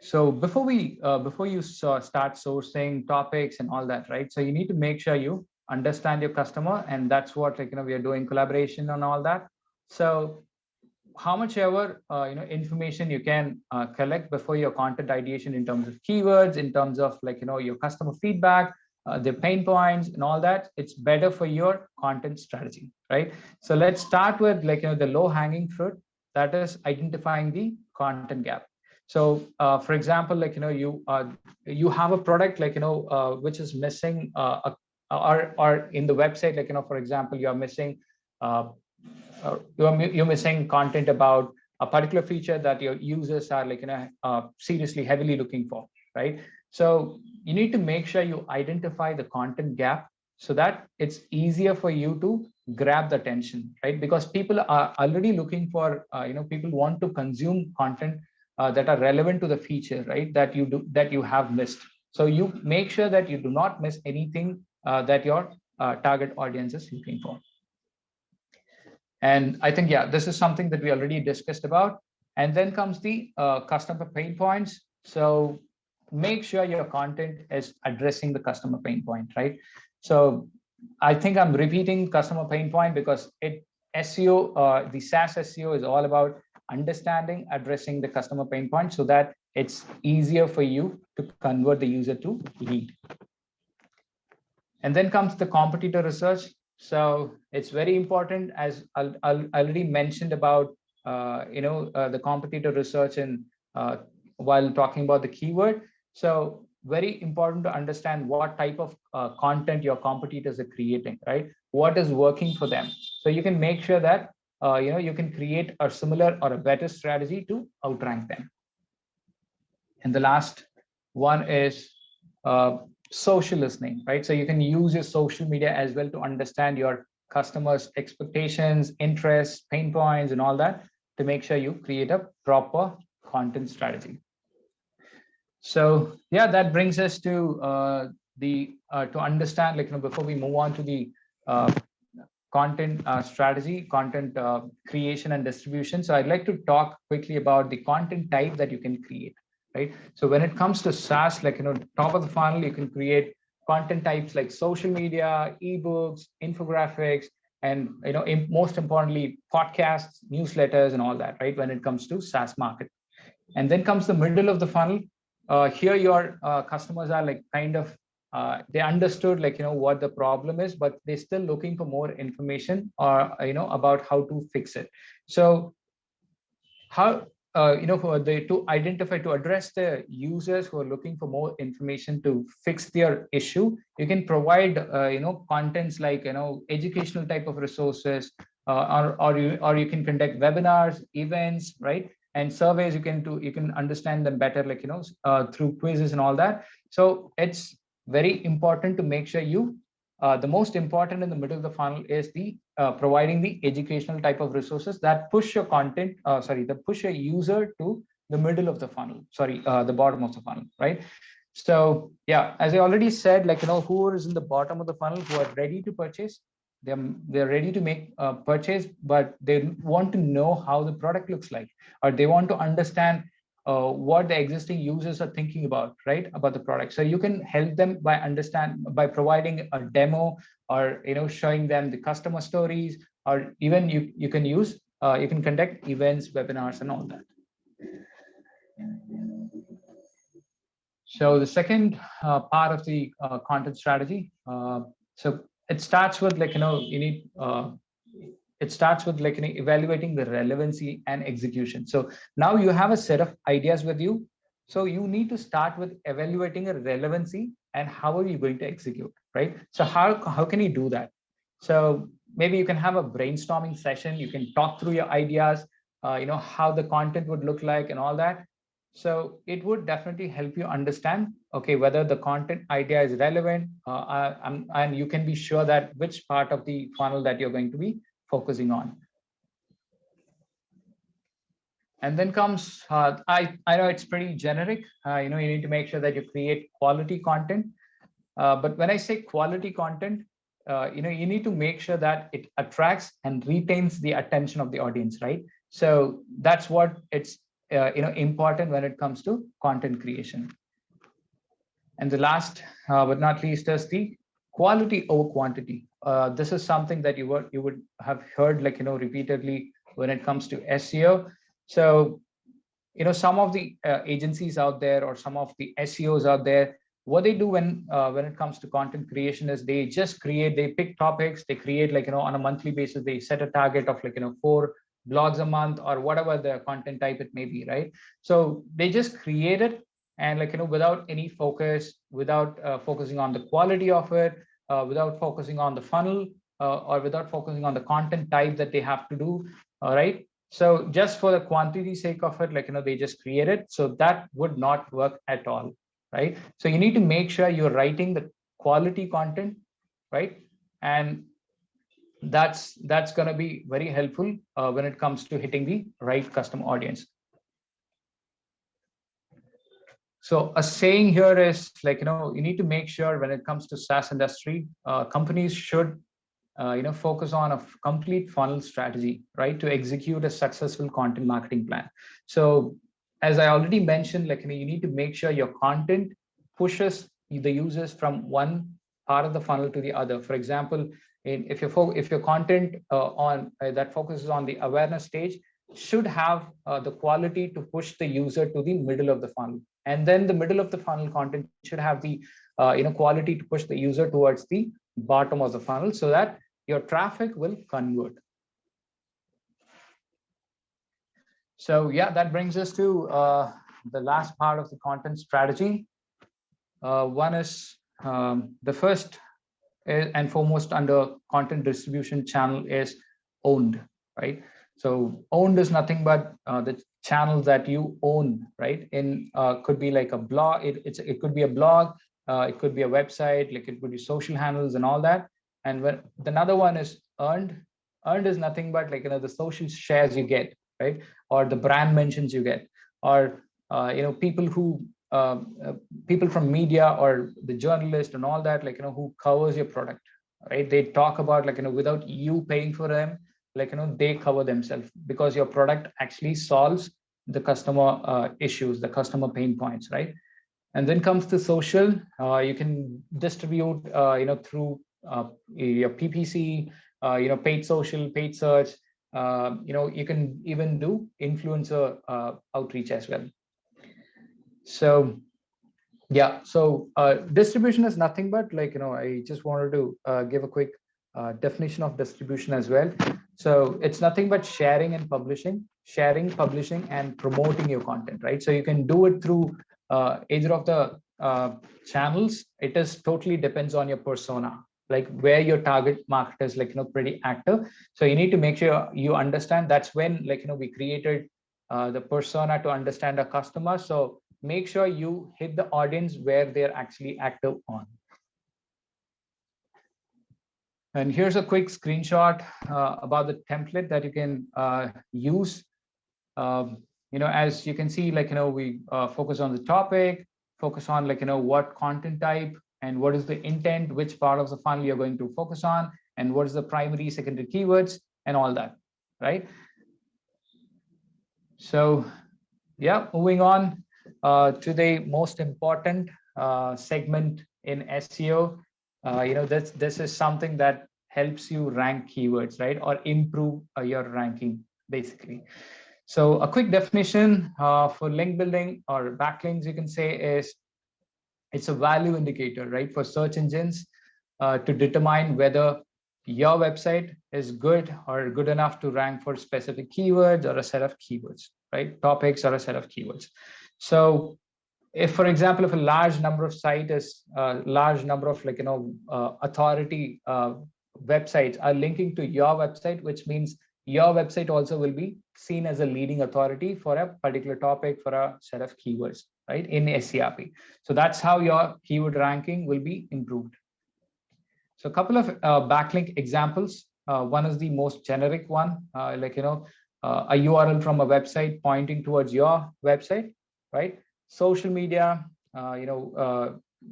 So before you start sourcing topics and all that, right? So you need to make sure you understand your customer, and that's what we are doing collaboration and all that. So how much ever information you can collect before your content ideation in terms of keywords, in terms of your customer feedback, their pain points and all that, it's better for your content strategy, right? So let's start with the low hanging fruit, that is identifying the content gap. So for example, you have a product which is missing or in the website, for example, you're missing you're missing content about a particular feature that your users are seriously heavily looking for, right? So you need to make sure you identify the content gap so that it's easier for you to grab the attention, right? Because people are already looking for people want to consume content that are relevant to the feature, right, that you have missed. So you make sure that you do not miss anything that your target audience is looking for. And I think, yeah, this is something that we already discussed about. And then comes the customer pain points. So make sure your content is addressing the customer pain point, right? So I think I'm repeating customer pain point because SEO, the SaaS SEO is all about understanding, addressing the customer pain point so that it's easier for you to convert the user to lead. And then comes the competitor research. So it's very important, as I already mentioned about the competitor research and while talking about the keyword. So very important to understand what type of content your competitors are creating, right? What is working for them? So you can make sure that you can create a similar or a better strategy to outrank them. And the last one is social listening, right? So you can use your social media as well to understand your customers' expectations, interests, pain points, and all that to make sure you create a proper content strategy. So yeah, that brings us to to understand, before we move on to the content strategy, content creation and distribution. So I'd like to talk quickly about the content type that you can create, right? So when it comes to SaaS, top of the funnel, you can create content types like social media, ebooks, infographics, and most importantly, podcasts, newsletters, and all that, right? When it comes to SaaS market. And then comes the middle of the funnel. Here your customers are they understood what the problem is, but they're still looking for more information or about how to fix it. So how to identify, to address the users who are looking for more information to fix their issue, you can provide contents like educational type of resources, or you can conduct webinars, events, right? And surveys. You can understand them better through quizzes and all that. So it's very important to make sure you the most important in the middle of the funnel is the providing the educational type of resources that push your content, that push your user to the middle of the funnel, the bottom of the funnel, right? So yeah, as I already said, who is in the bottom of the funnel, who are ready to purchase, they're ready to make a purchase, but they want to know how the product looks like, or they want to understand what the existing users are thinking about, right, about the product. So you can help them by providing a demo, or showing them the customer stories, or even you can use you can conduct events, webinars, and all that. So the second part of the content strategy, so it starts with it starts with evaluating the relevancy and execution. So now you have a set of ideas with you. So you need to start with evaluating a relevancy and how are you going to execute, right? So how can you do that? So maybe you can have a brainstorming session. You can talk through your ideas, how the content would look like and all that. So it would definitely help you understand, okay, whether the content idea is relevant, and you can be sure that which part of the funnel that you're going to be focusing on. And then comes, I know it's pretty generic. You need to make sure that you create quality content. But when I say quality content, you need to make sure that it attracts and retains the attention of the audience, right? So that's what it's important when it comes to content creation. And the last but not least is the quality over quantity. This is something that you would have heard repeatedly when it comes to SEO. So some of the agencies out there or some of the SEOs out there, what they do when it comes to content creation is they pick topics, they create on a monthly basis, they set a target of 4 blogs a month or whatever the content type it may be, right? So they just create it and without any focus, without focusing on the quality of it, without focusing on the funnel, or without focusing on the content type that they have to do, all right? So just for the quantity sake of it, they just create it. So that would not work at all, right? So you need to make sure you're writing the quality content, right? And that's going to be very helpful when it comes to hitting the right custom audience. So a saying here is you need to make sure when it comes to SaaS industry, companies should focus on a complete funnel strategy, right, to execute a successful content marketing plan. So as I already mentioned, you need to make sure your content pushes the users from one part of the funnel to the other. For example, if your content that focuses on the awareness stage should have the quality to push the user to the middle of the funnel, and then the middle of the funnel content should have the quality to push the user towards the bottom of the funnel, so that your traffic will convert. So yeah, that brings us to the last part of the content strategy. One is the first and foremost under content distribution channel is owned, right? So owned is nothing but the channel that you own, right? In could be like a blog, it could be a blog, it could be a website, it could be social handles and all that. And when another one is earned is nothing but the social shares you get, right? Or the brand mentions you get, or people from media or the journalist and all that, who covers your product, right? They talk about without you paying for them, they cover themselves, because your product actually solves the customer issues, the customer pain points, right? And then comes the social. You can distribute through your PPC, paid social, paid search. You can even do influencer outreach as well. So yeah, so distribution is nothing but I just wanted to give a quick definition of distribution as well. So it's nothing but sharing, publishing and promoting your content, right? So you can do it through either of the channels. It is totally depends on your persona, like where your target market is pretty active. So you need to make sure you understand. That's when we created the persona to understand our customer. So make sure you hit the audience where they're actually active on. And here's a quick screenshot about the template that you can use. As you can see, we focus on the topic, focus on what content type and what is the intent, which part of the funnel you're going to focus on, and what is the primary, secondary keywords and all that, right? So yeah, moving on to the most important segment in SEO. This is something that helps you rank keywords, right? Or improve your ranking, basically. So a quick definition for link building or backlinks, you can say, is it's a value indicator, right? For search engines to determine whether your website is good or good enough to rank for specific keywords or a set of keywords, right? Topics or a set of keywords. So if, for example, if a large number of sites is large number of authority websites are linking to your website, which means your website also will be seen as a leading authority for a particular topic for a set of keywords, right, in SERP. So that's how your keyword ranking will be improved. So a couple of backlink examples. One is the most generic one, a URL from a website pointing towards your website, right? Social media,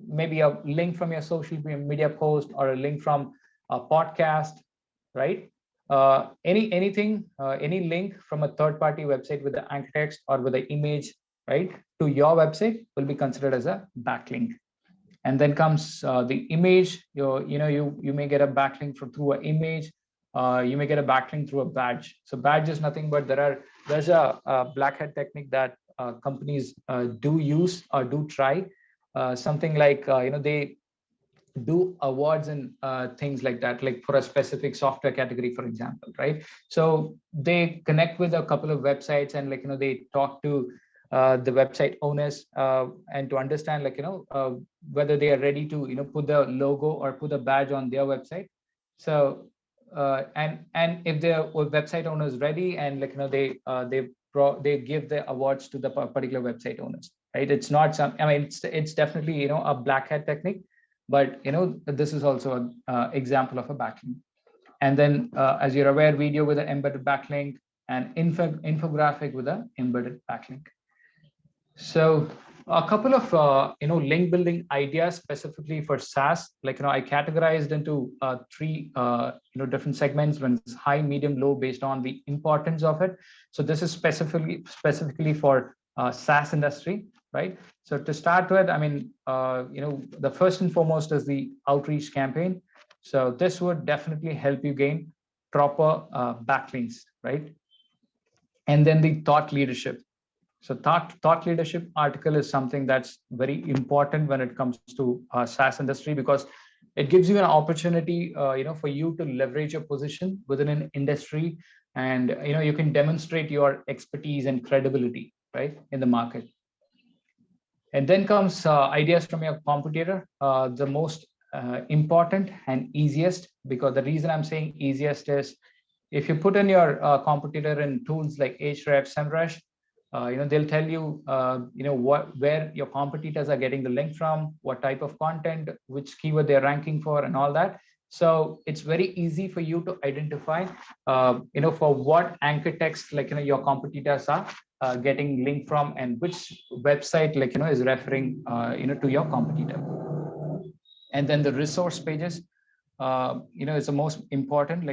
maybe a link from your social media post or a link from a podcast, right? any link from a third-party website with the anchor text or with the image, right, to your website will be considered as a backlink. And then comes the image. You may get a backlink through an image. You may get a backlink through a badge. So badge is nothing but there's a black hat technique that companies do use or do try. Something like they do awards and things like that, like for a specific software category, for example, right? So they connect with a couple of websites and they talk to the website owners and to understand whether they are ready to put the logo or put a badge on their website. So and if the website owner is ready and they give the awards to the particular website owners, right? It's not some, I mean, it's definitely a black hat technique, but this is also an example of a backlink. And then as you're aware, video with an embedded backlink and infographic with an embedded backlink. So a couple of link building ideas specifically for SaaS, I categorized into three different segments: when it's high, medium, low, based on the importance of it. So this is specifically for SaaS industry, right? So to start with, I mean, the first and foremost is the outreach campaign. So this would definitely help you gain proper backlinks, right? And then the thought leadership. So thought leadership article is something that's very important when it comes to SaaS industry, because it gives you an opportunity, for you to leverage your position within an industry, and you can demonstrate your expertise and credibility, right, in the market. And then comes ideas from your competitor, the most important and easiest, because the reason I'm saying easiest is if you put in your competitor in tools like Ahrefs, SEMrush, they'll tell you, where your competitors are getting the link from, what type of content, which keyword they're ranking for, and all that. So it's very easy for you to identify, for what anchor text, your competitors are getting link from, and which website, is referring, to your competitor. And then the resource pages, is the most important,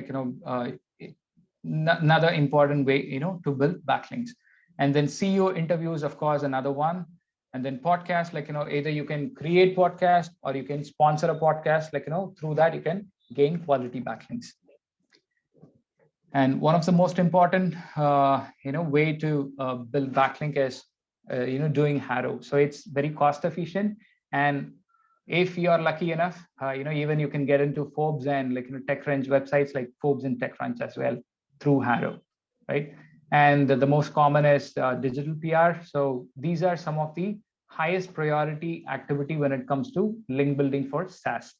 another important way, to build backlinks. And then CEO interviews, of course, another one. And then podcast, either you can create podcast or you can sponsor a podcast, through that you can gain quality backlinks. And one of the most important, way to build backlink is, doing Harrow. So it's very cost efficient. And if you're lucky enough, even you can get into Forbes and TechCrunch websites like Forbes and TechCrunch as well through Harrow, right? And the most common is digital PR. So these are some of the highest priority activity when it comes to link building for SaaS.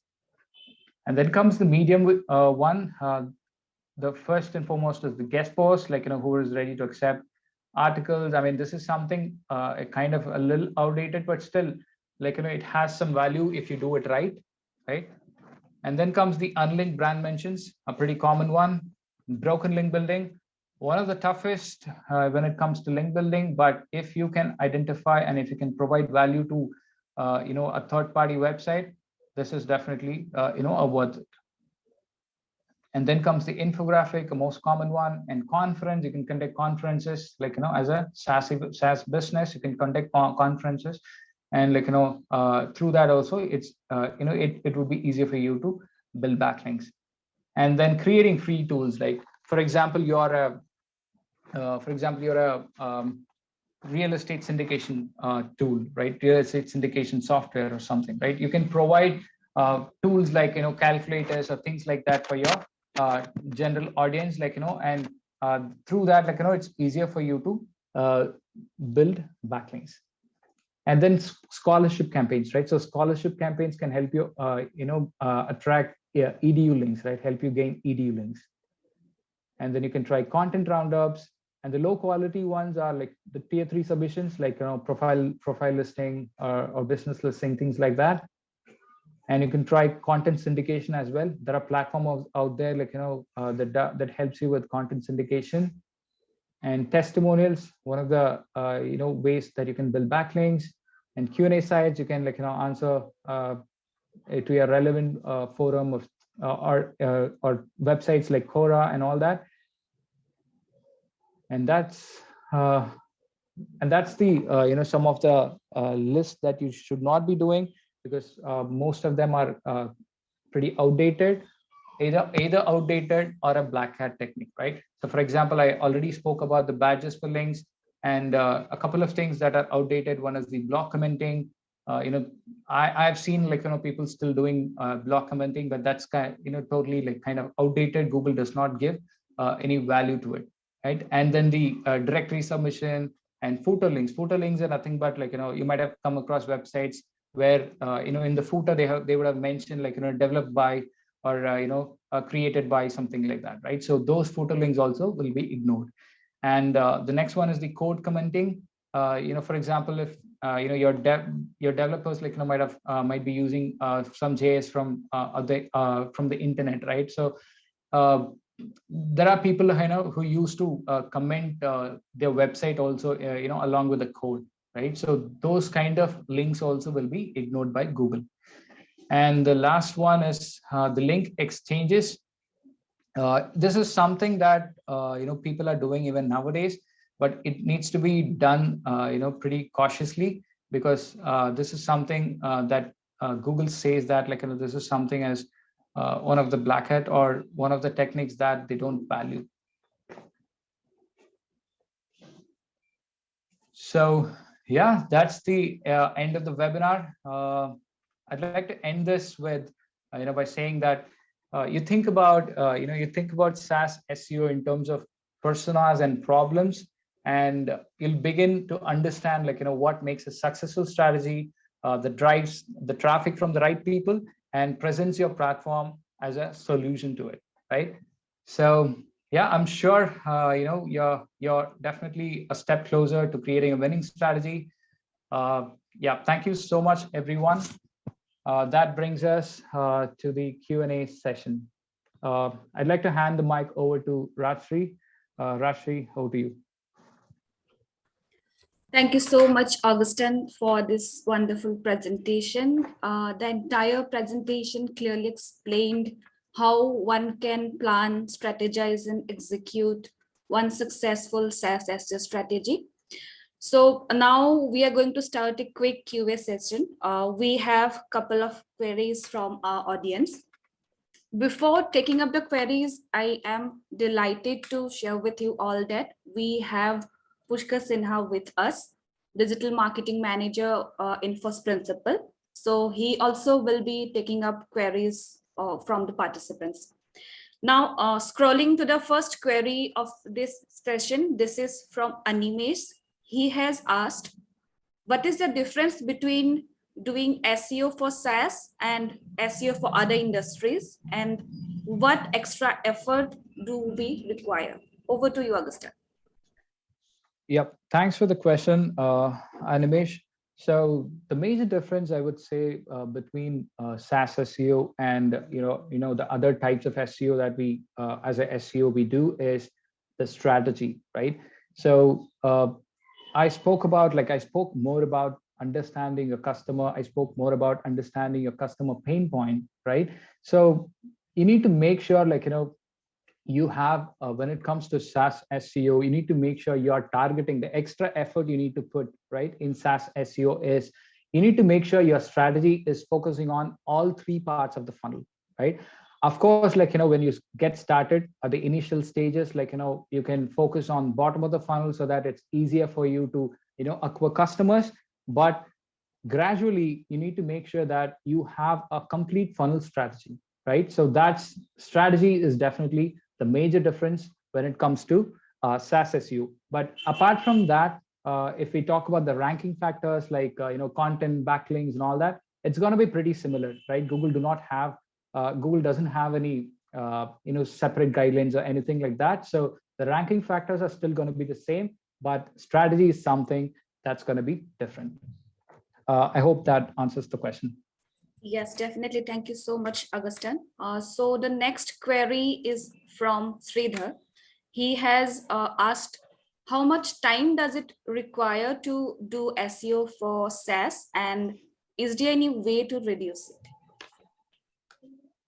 And then comes the medium one. The first and foremost is the guest post, who is ready to accept articles. I mean, this is something kind of a little outdated, but still, it has some value if you do it right? And then comes the unlinked brand mentions, a pretty common one. Broken link building, one of the toughest when it comes to link building, but if you can identify and if you can provide value to a third-party website, this is definitely a worth it. And then comes the infographic, a most common one. And conference, you can conduct conferences, as a SaaS business, you can conduct conferences, and through that also, it's it would be easier for you to build backlinks. And then creating free tools, for example, you're a real estate syndication tool, right? Real estate syndication software or something, right? You can provide tools like calculators or things like that for your general audience, and through that, it's easier for you to build backlinks. And then scholarship campaigns, right? So scholarship campaigns can help you, attract EDU links, right? Help you gain EDU links. And then you can try content roundups. And the low quality ones are like the tier 3 submissions, profile listing or business listing, things like that. And you can try content syndication as well. There are platforms out there, that helps you with content syndication. And testimonials, one of the ways that you can build backlinks. And Q&A sites, you can answer to a relevant forum of or websites like Quora and all that. And that's the some of the lists that you should not be doing, because most of them are pretty outdated, either outdated or a black hat technique, right? So for example, I already spoke about the badges for links, and a couple of things that are outdated. One is the block commenting. I've seen people still doing block commenting, but that's totally kind of outdated. Google does not give any value to it, right? And then the directory submission and footer links. Footer links are nothing but you might have come across websites where in the footer they would have mentioned developed by, or created by, something like that, right? So those footer links also will be ignored. And the next one is the code commenting. For example, if your developers might be using some JS from the internet, right? So there are people who used to comment their website also along with the code, right? So those kind of links also will be ignored by Google. And the last one is the link exchanges. This is something that people are doing even nowadays, but it needs to be done pretty cautiously, because this is something that Google says that this is something as one of the black hat or one of the techniques that they don't value. So yeah, that's the end of the webinar. I'd like to end this with by saying that you think about SaaS SEO in terms of personas and problems, and you'll begin to understand what makes a successful strategy that drives the traffic from the right people and presents your platform as a solution to it, right? So yeah, I'm sure you're definitely a step closer to creating a winning strategy. Yeah, thank you so much, everyone. That brings us to the Q&A session. I'd like to hand the mic over to Rajshri. Rajshri, over to you. Thank you so much, Augustine, for this wonderful presentation. The entire presentation clearly explained how one can plan, strategize, and execute one successful SaaS SEO strategy. So now we are going to start a quick Q&A session. We have a couple of queries from our audience. Before taking up the queries, I am delighted to share with you all that we have Pushkar Sinha with us, Digital Marketing Manager in FirstPrinciples. So he also will be taking up queries from the participants. Now, scrolling to the first query of this session, this is from Animesh. He has asked, what is the difference between doing SEO for SaaS and SEO for other industries, and what extra effort do we require? Over to you, Augustine. Yep, thanks for the question, Animesh. So the major difference, I would say, between SaaS SEO and the other types of SEO that we as a SEO we do is the strategy, right? So I spoke more about understanding your customer. I spoke more about understanding your customer pain point, right? So you need to make sure you have when it comes to SaaS SEO, you need to make sure you are targeting the extra effort you need to put right in SaaS SEO is you need to make sure your strategy is focusing on all three parts of the funnel, right? Of course, when you get started at the initial stages, you can focus on bottom of the funnel so that it's easier for you to acquire customers. But gradually, you need to make sure that you have a complete funnel strategy, right? So that's strategy is definitely the major difference when it comes to SaaS SEO. But apart from that, if we talk about the ranking factors like content, backlinks, and all that, it's going to be pretty similar, right? Google doesn't have any separate guidelines or anything like that. So the ranking factors are still going to be the same, but strategy is something that's going to be different. I hope that answers the question. Yes, definitely. Thank you so much, Augustine. So the next query is from Sridhar. He has asked, how much time does it require to do SEO for SaaS, and is there any way to reduce it?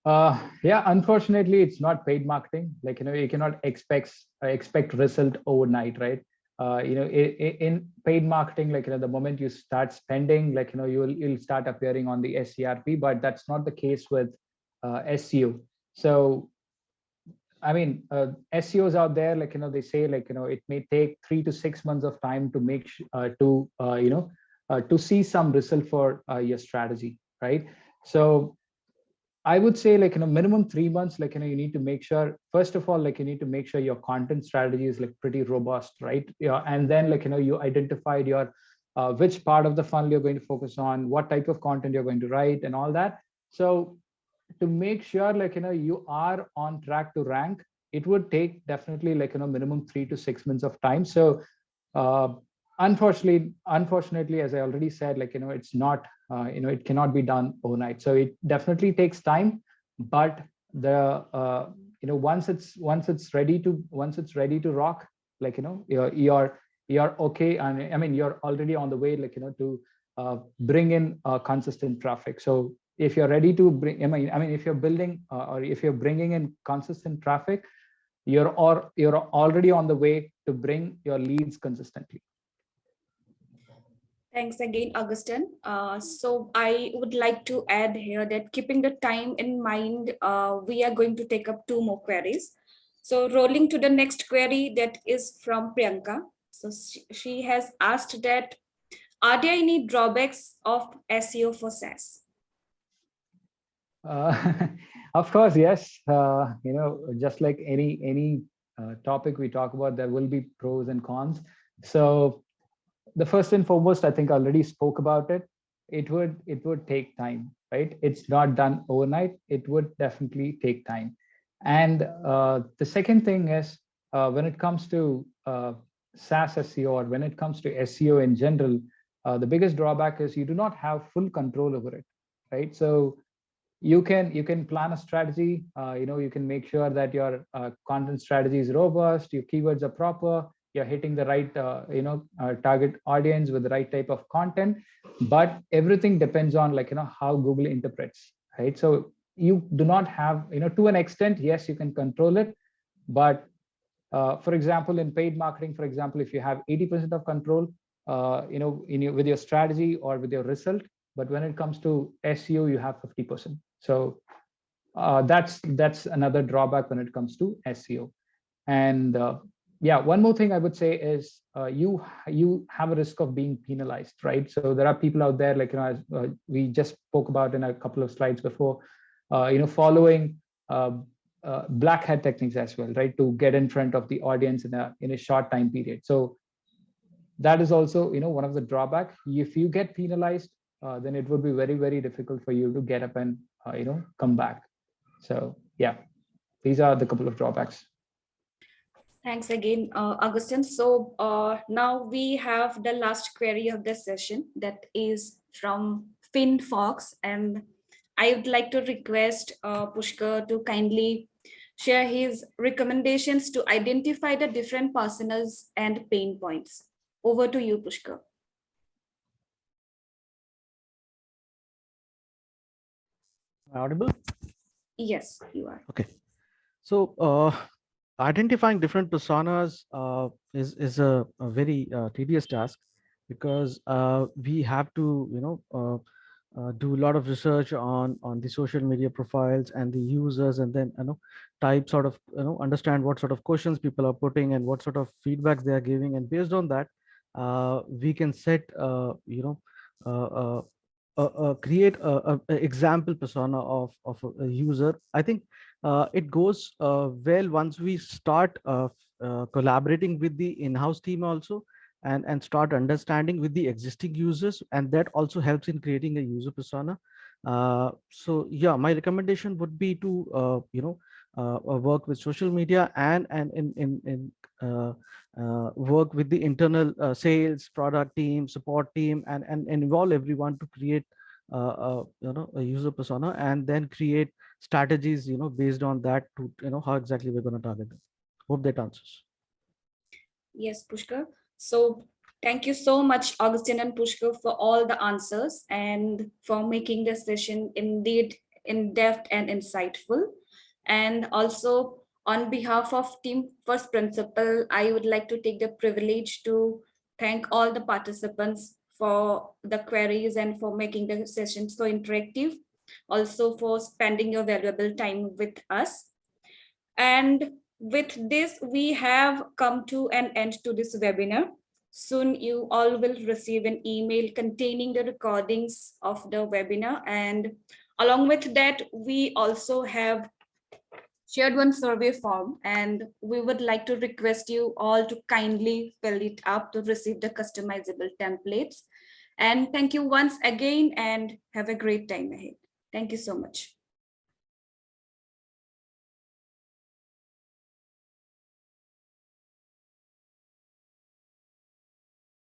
Yeah, unfortunately, it's not paid marketing. Like, you cannot expect result overnight, right? In paid marketing, like, the moment you start spending, like, you'll start appearing on the SERP, but that's not the case with SEO. So, I mean, SEOs out there, like, they say, like, it may take 3 to 6 months of time to to see some result for your strategy, right? So I would say, like, minimum 3 months, like, you need to make sure, first of all, like, you need to make sure your content strategy is like pretty robust, right? Yeah, and then, like, you identified your which part of the funnel you're going to focus on, what type of content you're going to write and all that. So to make sure, like, you are on track to rank, it would take definitely, like, minimum 3 to 6 months of time. So uh, unfortunately, as I already said, like, it's not, it cannot be done overnight. So it definitely takes time, but the once it's ready to rock, like, you're okay. And I mean, you're already on the way, like, to bring in consistent traffic. So if you're ready to bring, I mean, if you're building or if you're bringing in consistent traffic, you're already on the way to bring your leads consistently. Thanks again, Augustine. So I would like to add here that keeping the time in mind, we are going to take up 2 more queries. So rolling to the next query, that is from Priyanka. So she has asked that, are there any drawbacks of SEO for SaaS? Of course, yes. Just like any topic we talk about, there will be pros and cons. So the first and foremost, I think I already spoke about it. It would take time, right? It's not done overnight. It would definitely take time. And the second thing is, when it comes to SaaS SEO, or when it comes to SEO in general, the biggest drawback is you do not have full control over it, right? So you can plan a strategy. You can make sure that your content strategy is robust, your keywords are proper, you're hitting the right target audience with the right type of content, but everything depends on, like, how Google interprets, right? So you do not have, to an extent, yes, you can control it, but for example, in paid marketing, for example, if you have 80% of control with your strategy or with your result, but when it comes to SEO, you have 50%. So that's another drawback when it comes to SEO. And yeah, one more thing I would say is you have a risk of being penalized, right? So there are people out there, like, as we just spoke about in a couple of slides before, following black hat techniques as well, right, to get in front of the audience in a short time period. So that is also, one of the drawbacks. If you get penalized, then it would be very, very difficult for you to get up and come back. So yeah, these are the couple of drawbacks. Thanks again, Augustine. So now we have the last query of the session, that is from Finn Fox, and I would like to request Pushkar to kindly share his recommendations to identify the different personas and pain points. Over to you, Pushkar. Audible? Yes, you are. Okay. So identifying different personas is a very tedious task, because we have to do a lot of research on the social media profiles and the users, and then type sort of understand what sort of questions people are putting and what sort of feedbacks they are giving, and based on that we can set create a example persona of a user. I think it goes well once we start collaborating with the in-house team also, and start understanding with the existing users, and that also helps in creating a user persona. So yeah, my recommendation would be to work with social media, and work with the internal sales, product team, support team, and involve everyone to create a user persona, and then create strategies based on that to how exactly we're going to target them. Hope that answers. Yes, Pushkar. So thank you so much, Augustine and Pushkar, for all the answers and for making this session indeed in-depth and insightful. And also on behalf of Team First Principle, I would like to take the privilege to thank all the participants for the queries and for making the session so interactive, also for spending your valuable time with us. And with this, we have come to an end to this webinar. Soon you all will receive an email containing the recordings of the webinar. And along with that, we also have shared one survey form, and we would like to request you all to kindly fill it up to receive the customizable templates. And thank you once again, and have a great time ahead. Thank you so much.